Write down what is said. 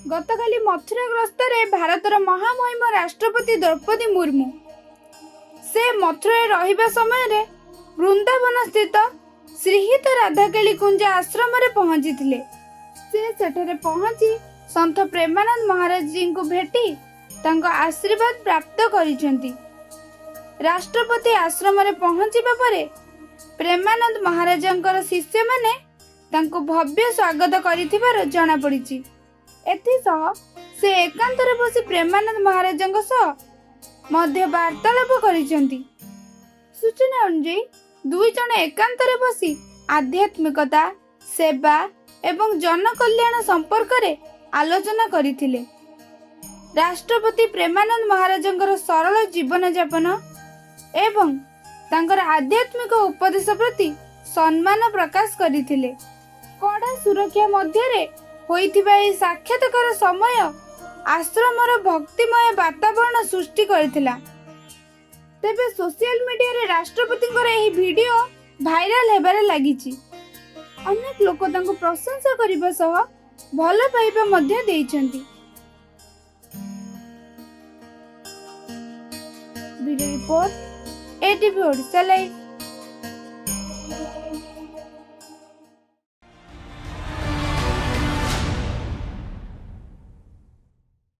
गतकाली मथुरा गस्तरे भारतर महामहिम राष्ट्रपति द्रौपदी मुर्मू से मथुरा रहिबा समय रे वृंदावन स्थित श्रीहित राधाकेली कुंज आश्रम रे पहुंची थिले। से सेठरे पहुंची संत प्रेमानंद महाराज जी को भेटी तांको आशीर्वाद प्राप्त करिसेंती। राष्ट्रपति आश्रम रे पहुंचीबा परे प्रेमानंद महाराजंकर शिष्य माने तांको भव्य स्वागत करिथिबार जणा पड़िछि। एथि सह से एकांतरे बसी प्रेमानंद महाराजंक सह मध्य वार्तालाप करिसेंती। सूचना अनुसार दुई जण एकांतरे बसी आध्यात्मिकता, सेवा एवं जनकल्याण संपर्क रे आलोचना करिथिले। राष्ट्रपति प्रेमानंद महाराजंकर सरल जीवन यापन एवं तांकर आध्यात्मिक उपदेश प्रति सम्मान प्रकाश करिथिले। कड़ा सुरक्षा मध्य रे होइथिबा एही साक्षात्कार समय आश्रमर भक्तिमय वातावरण सृष्टि करथिला। तेबे सोशल मीडिया रे राष्ट्रपतिंकर एही वीडियो भाइराल हेबारे लागिछि। अनेक लोक तांको प्रशंसा करिबा सह भल पाइबा मध्य देइछन्ति। Video report ATV Odisha live.